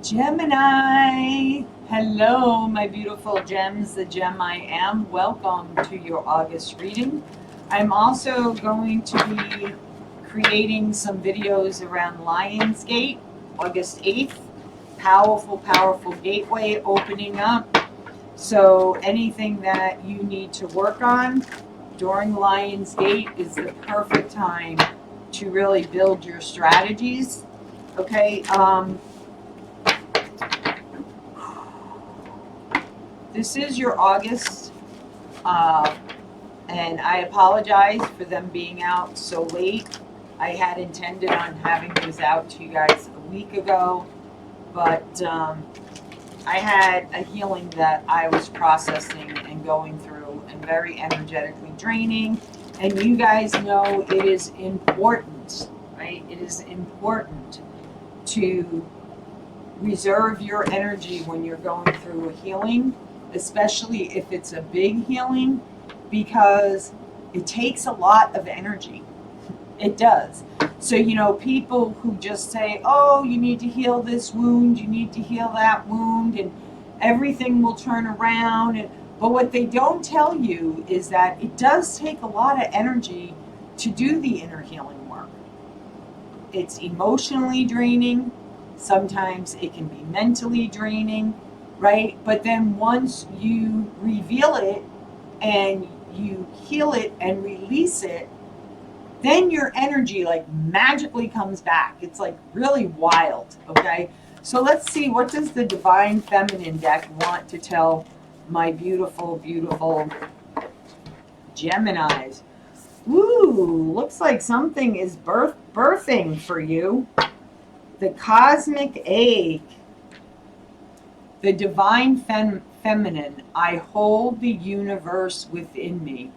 Gemini, hello, my beautiful gems, the gem I am. Welcome to your August reading. I'm also going to be creating some videos around Lionsgate, August 8th. Powerful, powerful gateway opening up. So, anything that you need to work on during Lionsgate is the perfect time to really build your strategies. Okay, this is your August, uh, and I apologize for them being out so late. I had intended on having these out to you guys a week ago, but I had a healing that I was processing and going through, and very energetically draining. And you guys know it is important, right? It is important to reserve your energy when you're going through a healing, especially if it's a big healing, because it takes a lot of energy. It does. So, people who just say, oh, you need to heal this wound, you need to heal that wound, and everything will turn around. But what they don't tell you is that it does take a lot of energy to do the inner healing work. It's emotionally draining. Sometimes it can be mentally draining, right? But then once you reveal it and you heal it and release it, then your energy like magically comes back. It's like really wild, okay? So let's see, what does the Divine Feminine deck want to tell my beautiful, beautiful Geminis? Ooh, looks like something is birthing for you. The cosmic egg. The divine feminine. I hold the universe within me.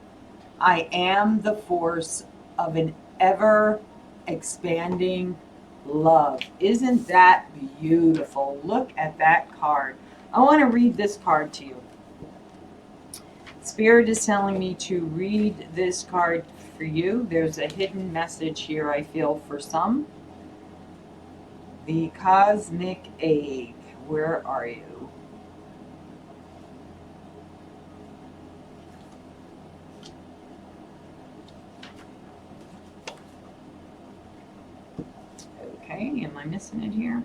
I am the force of an ever expanding love. Isn't that beautiful? Look at that card. I want to read this card to you. Spirit is telling me to read this card for you. There's a hidden message here, I feel, for some. The cosmic egg. Where are you? Okay, am I missing it here?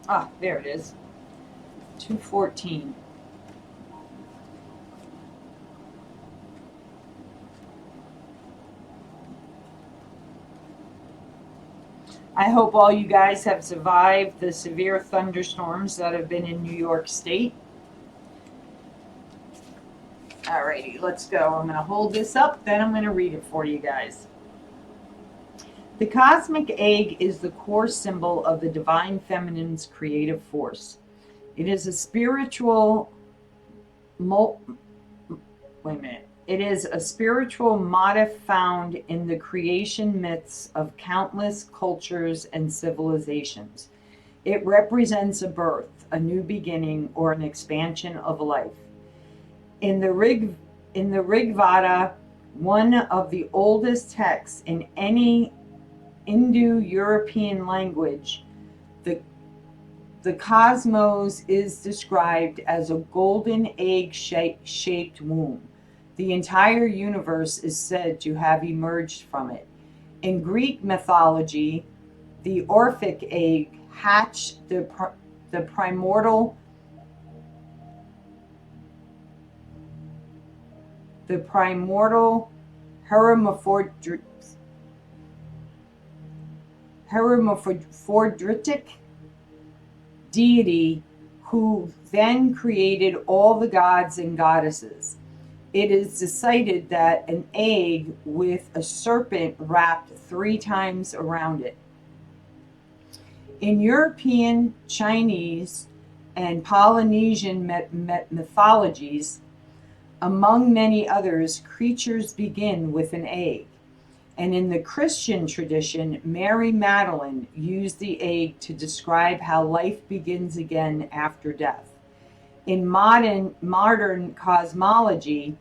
Ah, there it is. 214. I hope all you guys have survived the severe thunderstorms that have been in New York State. Alrighty, let's go. I'm going to hold this up, then I'm going to read it for you guys. The cosmic egg is the core symbol of the divine feminine's creative force. It is a spiritual It is a spiritual motif found in the creation myths of countless cultures and civilizations. It represents a birth, a new beginning, or an expansion of life. In the Rig Veda, one of the oldest texts in any Indo-European language, the cosmos is described as a golden egg-shaped womb. The entire universe is said to have emerged from it. In Greek mythology, the Orphic egg hatched the primordial hermaphroditic deity who then created all the gods and goddesses. It is decided that an egg with a serpent wrapped 3 times around it. In European, Chinese, and Polynesian mythologies, Among many others, creatures begin with an egg. And in the Christian tradition, Mary Magdalene used the egg to describe how life begins again after death. In modern cosmology,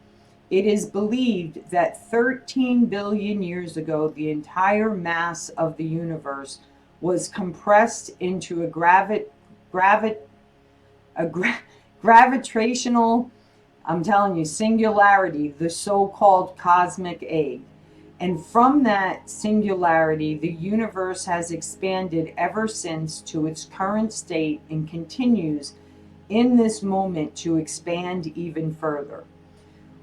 it is believed that 13 billion years ago, the entire mass of the universe was compressed into a gravitational, I'm telling you, singularity, the so-called cosmic egg. And from that singularity, the universe has expanded ever since to its current state and continues in this moment to expand even further.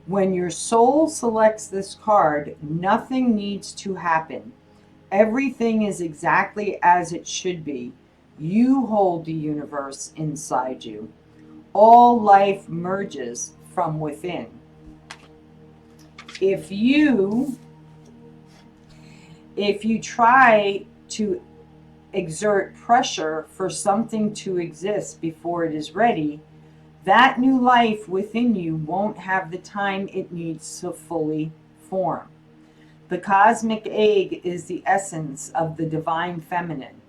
When your soul selects this card, nothing needs to happen. Everything is exactly as it should be. You hold the universe inside you. All life merges from within. If you try to exert pressure for something to exist before it is ready, that new life within you won't have the time it needs to fully form. The cosmic egg is the essence of the divine feminine.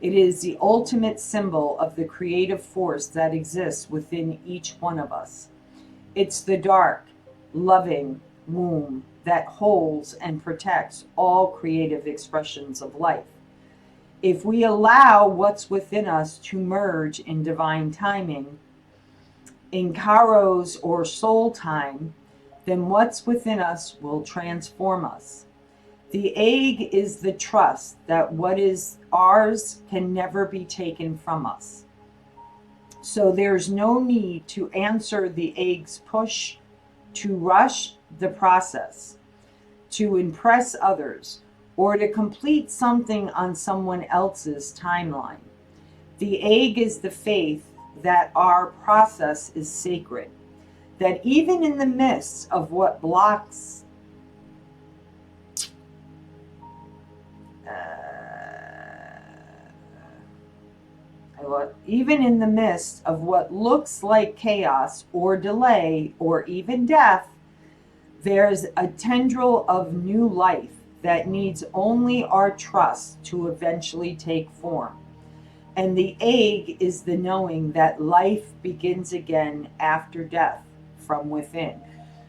It is the ultimate symbol of the creative force that exists within each one of us. It's the dark, loving womb that holds and protects all creative expressions of life. If we allow what's within us to merge in divine timing, in kairos or soul time, then what's within us will transform us. The egg is the trust that what is ours can never be taken from us. So there's no need to answer the egg's push, to rush the process, to impress others, or to complete something on someone else's timeline. The egg is the faith that our process is sacred, that even in the midst of what blocks even in the midst of what looks like chaos or delay or even death, there's a tendril of new life that needs only our trust to eventually take form. And the egg is the knowing that life begins again after death from within.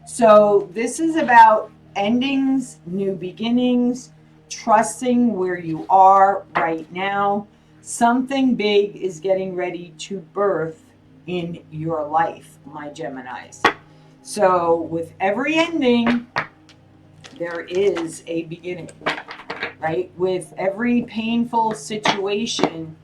So this is about endings, new beginnings, trusting where you are right now. Something big is getting ready to birth in your life, my Geminis. So with every ending, there is a beginning, right? With every painful situation,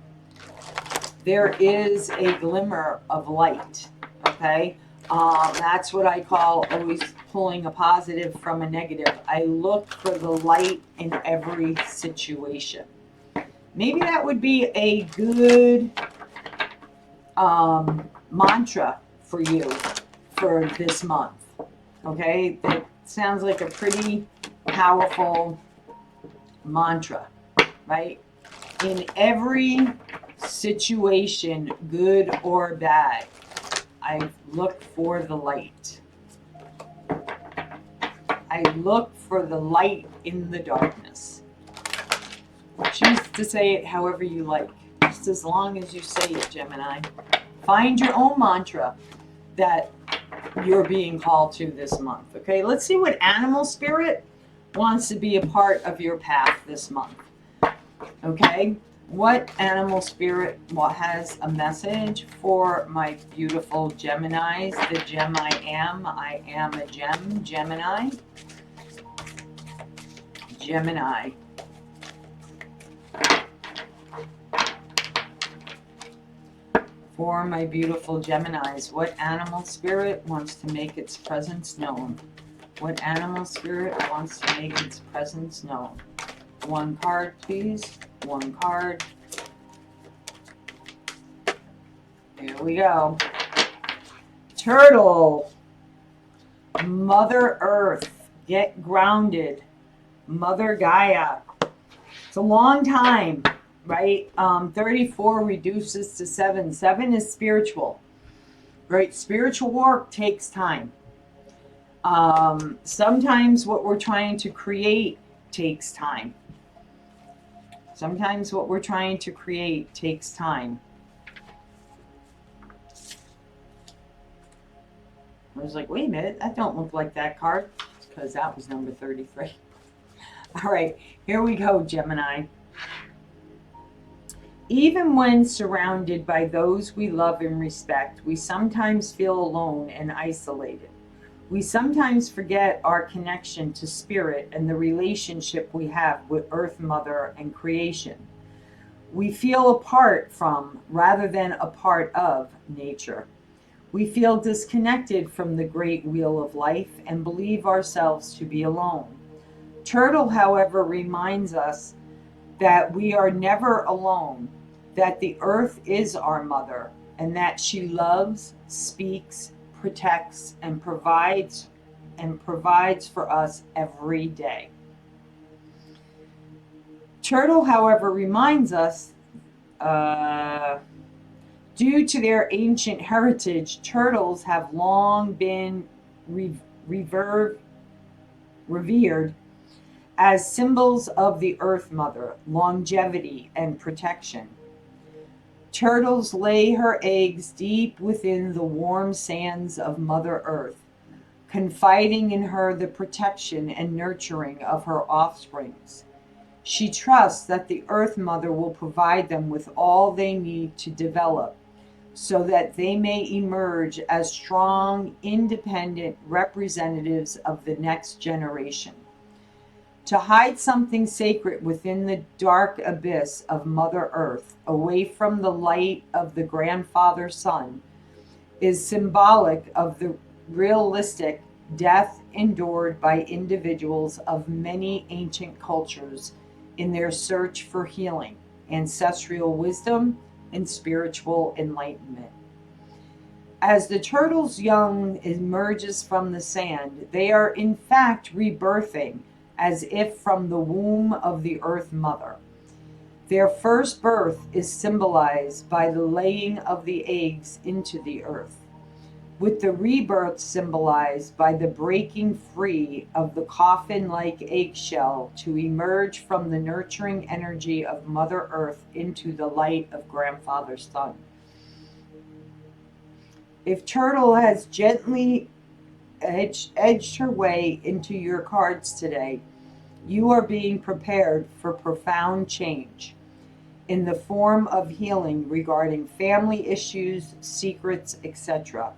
there is a glimmer of light, okay? That's what I call always pulling a positive from a negative. I look for the light in every situation. Maybe that would be a good mantra for you for this month, okay? That sounds like a pretty powerful mantra, right? In every situation, good or bad, I look for the light. I look for the light in the darkness. Choose to say it however you like, just as long as you say it, Gemini. Find your own mantra that you're being called to this month. Okay, let's see what animal spirit wants to be a part of your path this month. Okay, what animal spirit has a message for my beautiful Geminis? The gem I am a gem, Gemini. Gemini. For my beautiful Geminis, what animal spirit wants to make its presence known? What animal spirit wants to make its presence known? One card, please. One card. Here we go. Turtle. Mother Earth. Get grounded. Mother Gaia. It's a long time, right? 34 reduces to 7. 7 is spiritual, right? Spiritual work takes time. Sometimes what we're trying to create takes time. Sometimes what we're trying to create takes time. I was like, wait a minute, that don't look like that card, because that was number 33. All right, here we go, Gemini. Even when surrounded by those we love and respect, we sometimes feel alone and isolated. We sometimes forget our connection to spirit and the relationship we have with Earth Mother and creation. We feel apart from, rather than a part of, nature. We feel disconnected from the great wheel of life and believe ourselves to be alone. Turtle, however, reminds us that we are never alone, that the earth is our mother, and that she loves, speaks, protects, and provides for us every day. Turtle, however, reminds us, due to their ancient heritage, turtles have long been revered as symbols of the Earth Mother, longevity, and protection. Turtles lay her eggs deep within the warm sands of Mother Earth, confiding in her the protection and nurturing of her offsprings. She trusts that the Earth Mother will provide them with all they need to develop, so that they may emerge as strong, independent representatives of the next generation. To hide something sacred within the dark abyss of Mother Earth, away from the light of the grandfather sun, is symbolic of the realistic death endured by individuals of many ancient cultures in their search for healing, ancestral wisdom, and spiritual enlightenment. As the turtle's young emerges from the sand, they are in fact rebirthing as if from the womb of the Earth Mother. Their first birth is symbolized by the laying of the eggs into the earth, with the rebirth symbolized by the breaking free of the coffin-like eggshell to emerge from the nurturing energy of Mother Earth into the light of Grandfather Sun. If Turtle has gently edged her way into your cards today, you are being prepared for profound change in the form of healing regarding family issues, secrets, etc.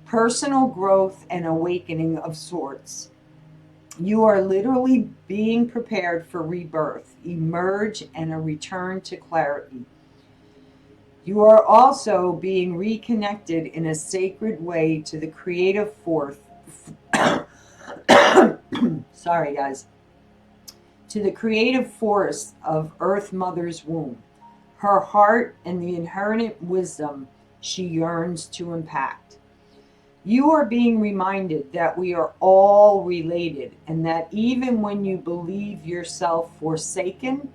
Personal growth and awakening of sorts. You are literally being prepared for rebirth, emerge, and a return to clarity. You are also being reconnected in a sacred way to the creative force. Sorry, guys. To the creative force of Earth Mother's womb, her heart, and the inherent wisdom she yearns to impact. You are being reminded that we are all related, and that even when you believe yourself forsaken,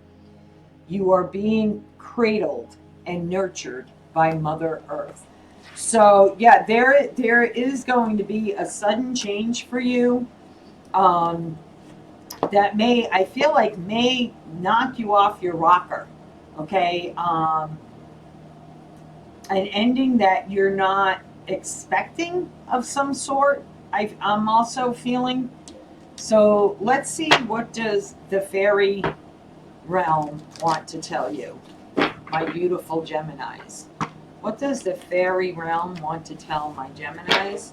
you are being cradled and nurtured by Mother Earth. So yeah, there is going to be a sudden change for you. That I feel like may knock you off your rocker. Okay. An ending that you're not expecting of some sort. I'm also feeling. So let's see, what does the fairy realm want to tell you, my beautiful Geminis? What does the fairy realm want to tell my Geminis?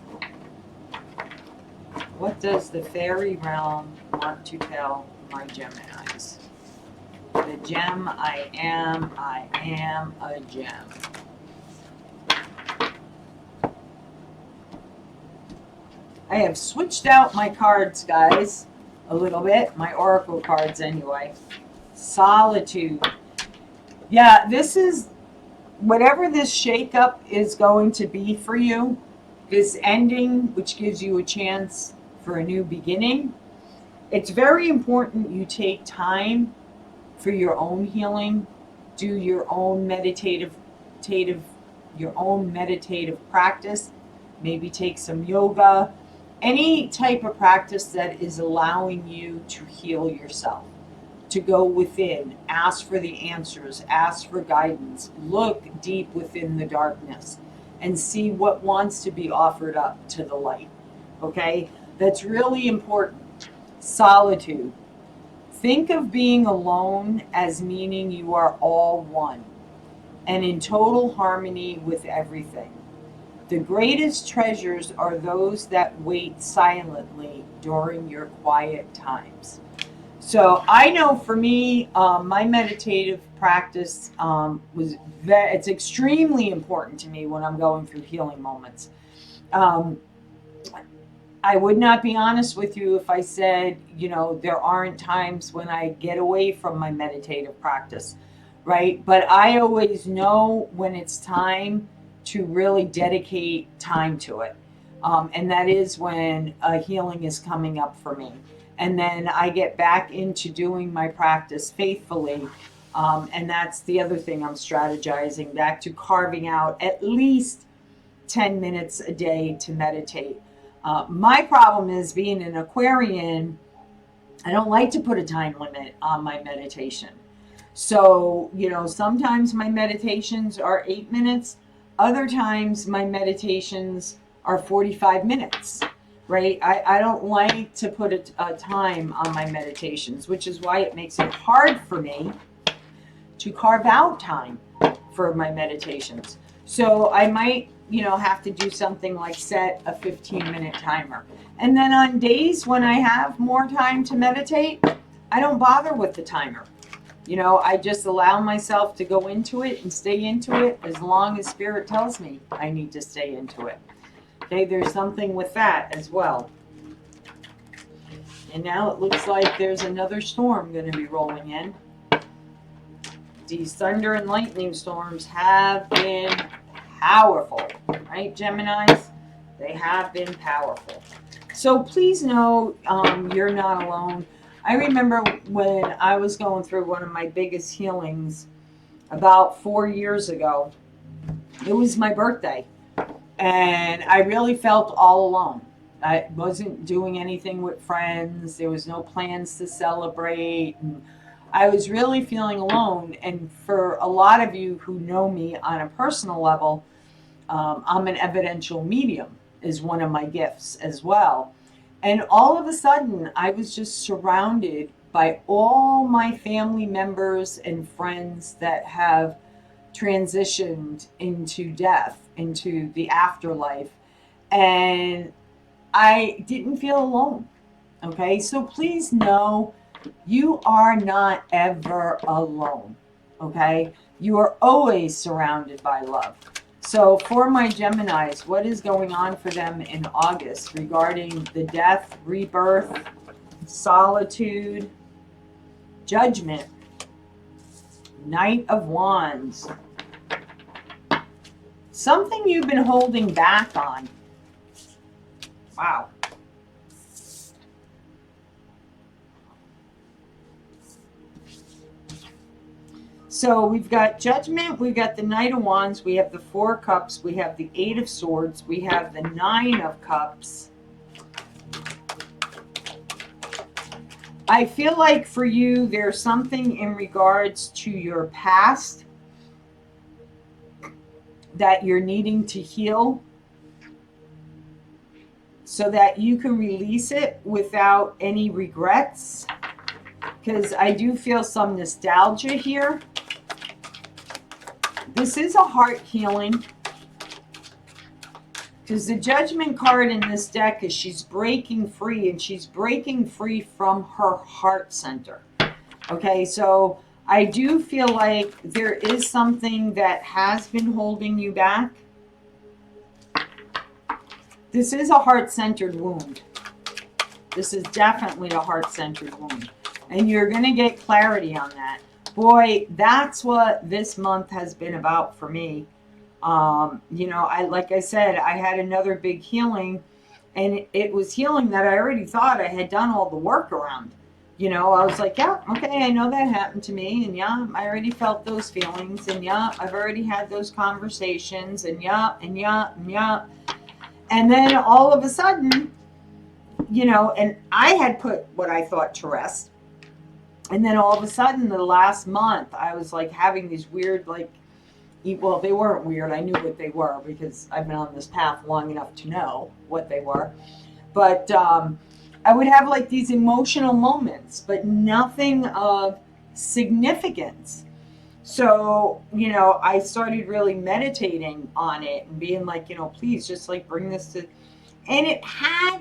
What does the fairy realm want to tell my Geminis? The gem I am a gem. I have switched out my cards, guys, a little bit. My oracle cards, anyway. Solitude. Yeah, this is whatever this shakeup is going to be for you. This ending, which gives you a chance for a new beginning. It's very important you take time for your own healing. Do your own meditative practice. Maybe take some yoga. any type of practice that is allowing you to heal yourself, to go within, ask for the answers, ask for guidance, look deep within the darkness and see what wants to be offered up to the light. Okay? That's really important. Solitude. Think of being alone as meaning you are all one and in total harmony with everything. The greatest treasures are those that wait silently during your quiet times. So I know for me, my meditative practice it's extremely important to me when I'm going through healing moments. Um, I would not be honest with you if I said, there aren't times when I get away from my meditative practice, right? But I always know when it's time to really dedicate time to it. And that is when a healing is coming up for me. And then I get back into doing my practice faithfully. And that's the other thing I'm strategizing, back to carving out at least 10 minutes a day to meditate. My problem is being an Aquarian, I don't like to put a time limit on my meditation. So, sometimes my meditations are 8 minutes, other times my meditations are 45 minutes, right? I don't like to put a time on my meditations, which is why it makes it hard for me to carve out time for my meditations. So I might, have to do something like set a 15-minute timer. And then on days when I have more time to meditate, I don't bother with the timer. I just allow myself to go into it and stay into it as long as Spirit tells me I need to stay into it. Okay, there's something with that as well. And now it looks like there's another storm going to be rolling in. These thunder and lightning storms have been powerful, right, Geminis? They have been powerful. So please know you're not alone. I remember when I was going through one of my biggest healings about 4 years ago. It was my birthday, and I really felt all alone. I wasn't doing anything with friends. There was no plans to celebrate. And I was really feeling alone. And for a lot of you who know me on a personal level, I'm an evidential medium is one of my gifts as well. And all of a sudden, I was just surrounded by all my family members and friends that have transitioned into death, into the afterlife. And I didn't feel alone. Okay, so please know you are not ever alone. Okay, you are always surrounded by love. So for my Geminis, what is going on for them in August regarding the death, rebirth, solitude, judgment, Knight of Wands? Something you've been holding back on. Wow. So we've got Judgment, we've got the Knight of Wands, we have the Four of Cups, we have the Eight of Swords, we have the Nine of Cups. I feel like for you, there's something in regards to your past that you're needing to heal so that you can release it without any regrets. Because I do feel some nostalgia here. This is a heart healing. Because the Judgment card in this deck is she's breaking free, and she's breaking free from her heart center. Okay, so I do feel like there is something that has been holding you back. This is a heart-centered wound. This is definitely a heart-centered wound. And you're going to get clarity on that. Boy, that's what this month has been about for me. Like I said, I had another big healing, and it was healing that I already thought I had done all the work around. I was like, yeah, okay, I know that happened to me, and yeah, I already felt those feelings, and yeah, I've already had those conversations, and yeah, and yeah, and yeah. And then all of a sudden, and I had put what I thought to rest. And then all of a sudden, the last month, I was like having these weird, like, well, they weren't weird. I knew what they were because I've been on this path long enough to know what they were. But I would have like these emotional moments, but nothing of significance. So, I started really meditating on it and being like, please just like bring this to, and it had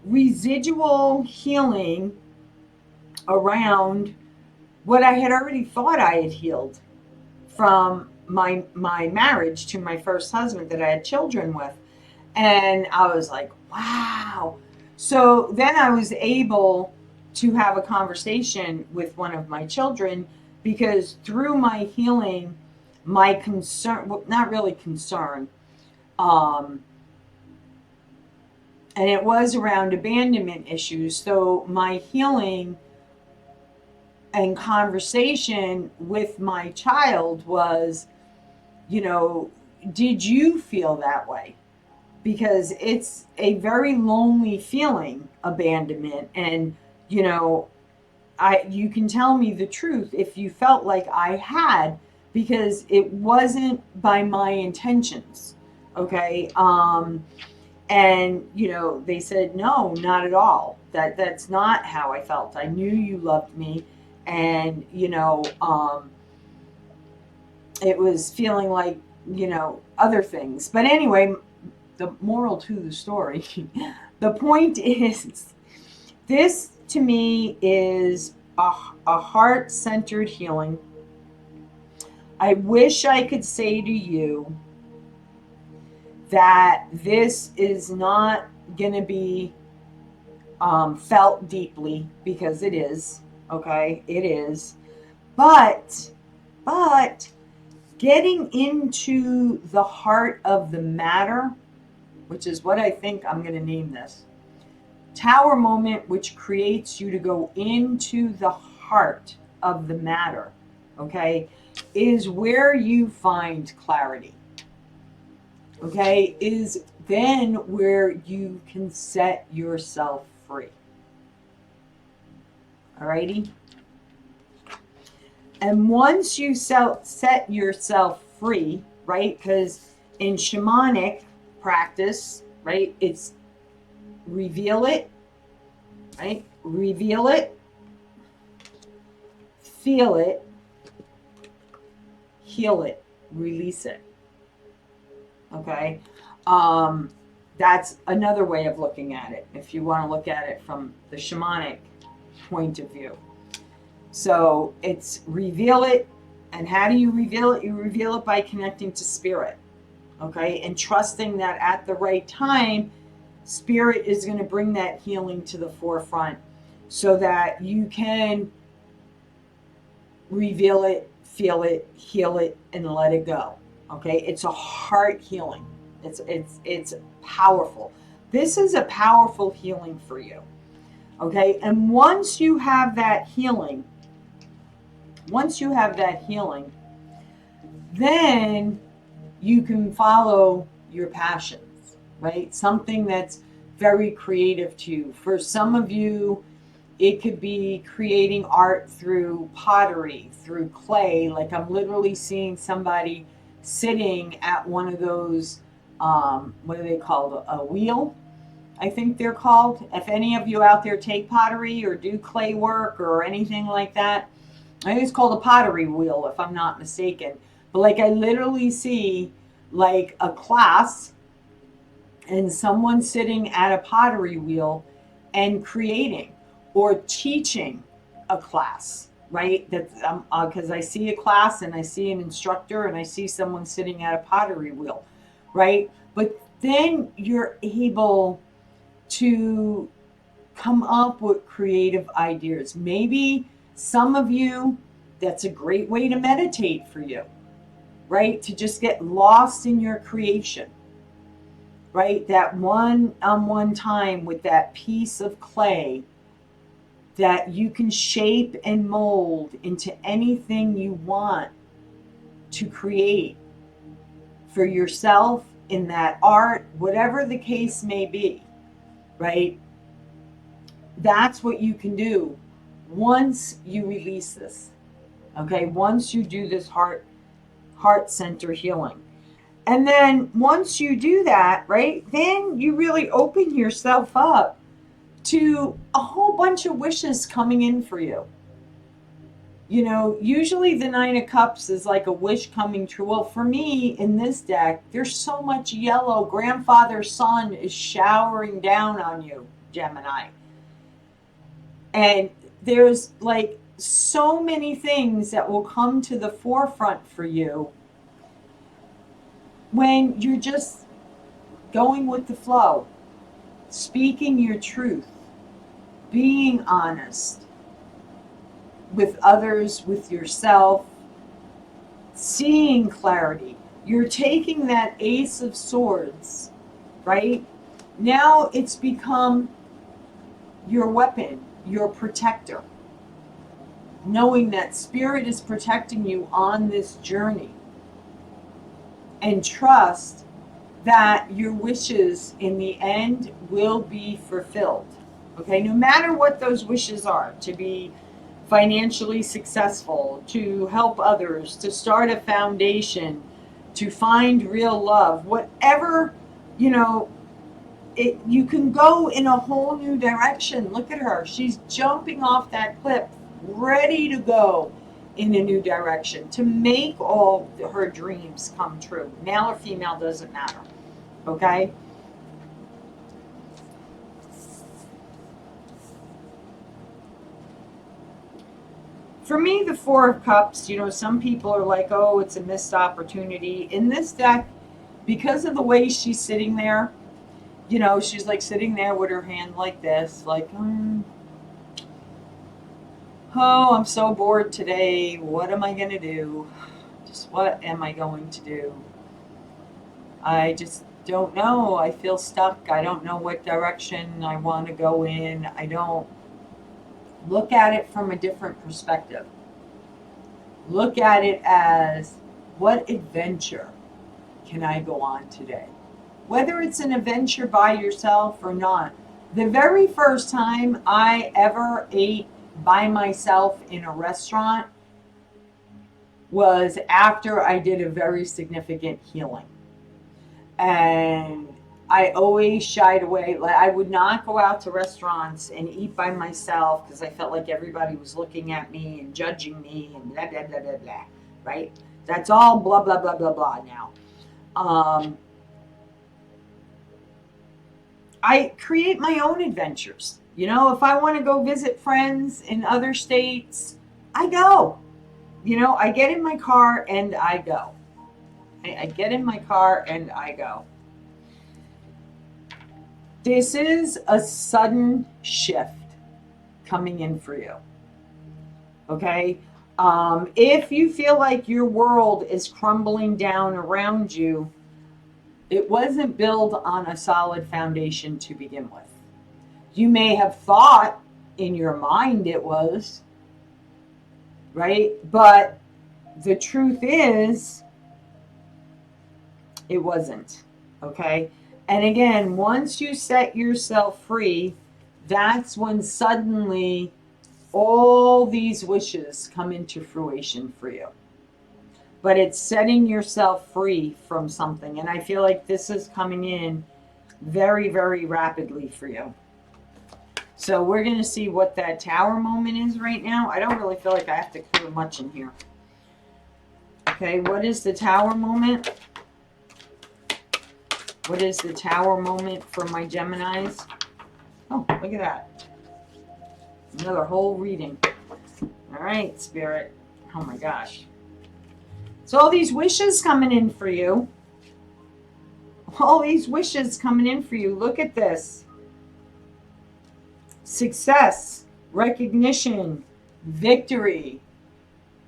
residual healing around what I had already thought I had healed from my marriage to my first husband that I had children with. And I was like, wow. So then I was able to have a conversation with one of my children because through my healing, my concern, well, not really concern, and it was around abandonment issues. So my healing and conversation with my child was, did you feel that way? Because it's a very lonely feeling, abandonment. And, you can tell me the truth if you felt like I had, because it wasn't by my intentions. Okay. And they said, no, not at all. That's not how I felt. I knew you loved me. And, it was feeling like, other things. But anyway, the moral to the story, the point is, this to me is a heart-centered healing. I wish I could say to you that this is not going to be felt deeply, because it is. Okay, it is. But getting into the heart of the matter, which is what I think I'm going to name this Tower Moment, which creates you to go into the heart of the matter, okay, is where you find clarity. Okay, is then where you can set yourself free. Alrighty? And once you set yourself free, right? Because in shamanic practice, right, it's reveal it, right? Reveal it, feel it, heal it, release it. Okay? That's another way of looking at it, if you want to look at it from the shamanic point of view. So it's reveal it. And how do you reveal it? You reveal it by connecting to spirit. Okay? And trusting that at the right time, spirit is going to bring that healing to the forefront so that you can reveal it, feel it, heal it, and let it go. Okay? It's a heart healing. It's powerful. This is a powerful healing for you. Okay? And once you have that healing, then you can follow your passions, right? Something that's very creative to you. For some of you, it could be creating art through pottery, through clay. Like I'm literally seeing somebody sitting at one of those, what are they called? A wheel, I think they're called. If any of you out there take pottery or do clay work or anything like that, I think it's called a pottery wheel, if I'm not mistaken. But like I literally see like a class and someone sitting at a pottery wheel and creating or teaching a class, right? That's because I see a class and I see an instructor and I see someone sitting at a pottery wheel, right? But then you're able to come up with creative ideas. Maybe some of you, that's a great way to meditate for you, right? To just get lost in your creation, right? That one-on-one time with that piece of clay that you can shape and mold into anything you want to create for yourself in that art, whatever the case may be, right? that's what you can do once you release this. Okay, once you do this heart center healing. And then once you do that, right, then you really open yourself up to a whole bunch of wishes coming in for you. You know, usually the Nine of Cups is like a wish coming true. Well, for me in this deck, there's so much yellow. Grandfather's sun is showering down on you, Gemini. And there's like so many things that will come to the forefront for you when you're just going with the flow, speaking your truth, being honest with others, with yourself, seeing clarity. You're taking that Ace of Swords, right? Now it's become your weapon, your protector. Knowing that Spirit is protecting you on this journey. And trust that your wishes in the end will be fulfilled. Okay, no matter what those wishes are, to be financially successful, to help others, to start a foundation, to find real love, whatever, you know, you can go in a whole new direction. Look at her. She's jumping off that cliff, ready to go in a new direction to make all her dreams come true. Male or female, doesn't matter. Okay? For me, the Four of Cups, you know, some people are like, oh, it's a missed opportunity. In this deck, because of the way she's sitting there, you know, she's like sitting there with her hand like this, like, oh, I'm so bored today. What am I going to do? Just what am I going to do? I just don't know. I feel stuck. I don't know what direction I want to go in. I don't look at it from a different perspective. Look at it as, what adventure can I go on today? Whether it's an adventure by yourself or not. The very first time I ever ate by myself in a restaurant was after I did a very significant healing. And I always shied away. Like, I would not go out to restaurants and eat by myself because I felt like everybody was looking at me and judging me and blah, blah, blah, blah, blah. Right? That's all blah, blah, blah, blah, blah now. I create my own adventures. You know, if I want to go visit friends in other states, I go. You know, I get in my car and I go. I get in my car and I go. This is a sudden shift coming in for you. Okay? If you feel like your world is crumbling down around you, it wasn't built on a solid foundation to begin with. You may have thought in your mind it was, right? But the truth is, it wasn't, okay? And again, once you set yourself free, that's when suddenly all these wishes come into fruition for you. But it's setting yourself free from something. And I feel like this is coming in very, very rapidly for you. So we're going to see what that Tower moment is right now. I don't really feel like I have to clear much in here. Okay, what is the Tower moment? What is the Tower moment for my Geminis? Oh, look at that. Another whole reading. All right, Spirit. Oh my gosh. So all these wishes coming in for you. All these wishes coming in for you. Look at this. Success, recognition, victory,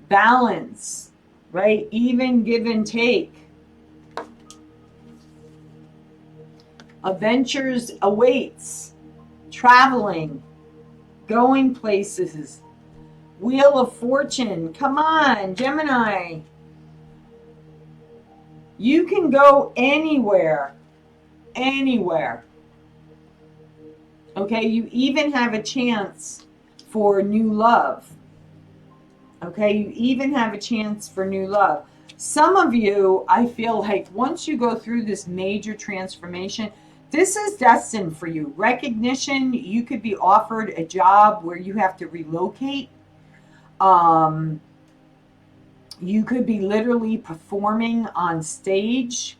balance, right? Even give and take. Adventures awaits, traveling, going places, Wheel of Fortune. Come on, Gemini. You can go anywhere, anywhere. Okay, you even have a chance for new love. Okay, you even have a chance for new love. Some of you, I feel like once you go through this major transformation, this is destined for you. Recognition, you could be offered a job where you have to relocate. Um, you could be literally performing on stage.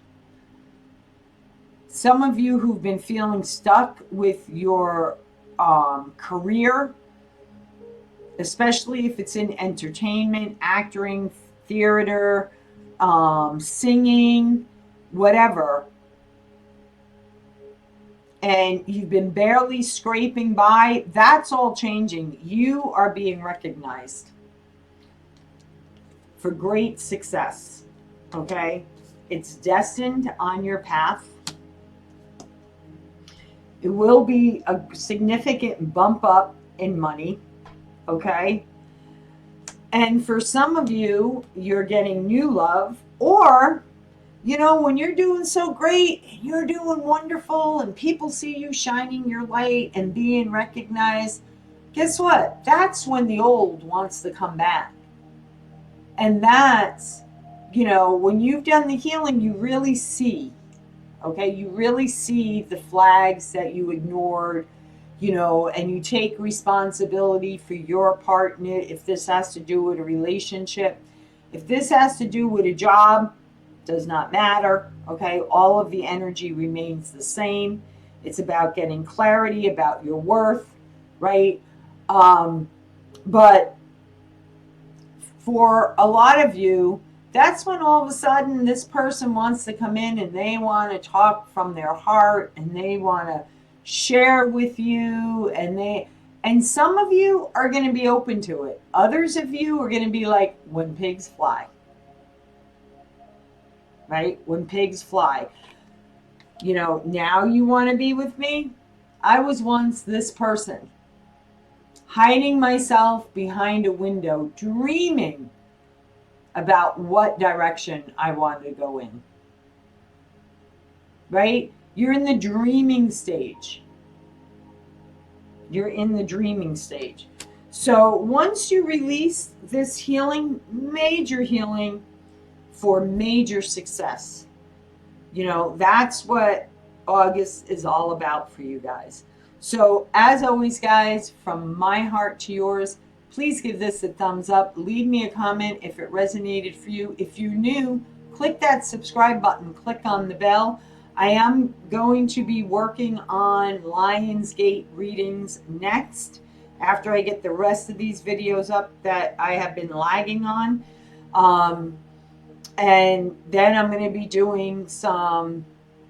Some of you who've been feeling stuck with your career, especially if it's in entertainment, acting, theater, singing, whatever, and you've been barely scraping by, that's all changing. You are being recognized for great success. Okay? It's destined on your path. It will be a significant bump up in money. Okay? And for some of you, you're getting new love, or, you know, when you're doing so great, you're doing wonderful, and people see you shining your light and being recognized, guess what? That's when the old wants to come back. And that's, you know, when you've done the healing, you really see, okay? You really see the flags that you ignored, you know, and you take responsibility for your part in it. If this has to do with a relationship, if this has to do with a job, does not matter, okay? All of the energy remains the same. It's about getting clarity about your worth, right? But for a lot of you, that's when all of a sudden this person wants to come in and they want to talk from their heart and they want to share with you, and some of you are going to be open to it. Others of you are going to be like, when pigs fly. Right? When pigs fly. You know, now you want to be with me? I was once this person, hiding myself behind a window, dreaming about what direction I wanted to go in. Right? You're in the dreaming stage. You're in the dreaming stage. So once you release this healing, major healing for major success, you know, that's what August is all about for you guys. So as always, guys, from my heart to yours, please give this a thumbs up. Leave me a comment if it resonated for you. If you're new, click that subscribe button. Click on the bell. I am going to be working on Lionsgate readings next, after I get the rest of these videos up that I have been lagging on. And then I'm going to be doing some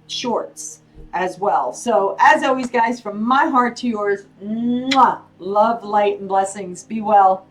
shorts as well. So as always, guys, from my heart to yours, mwah, love, light, and blessings. Be well.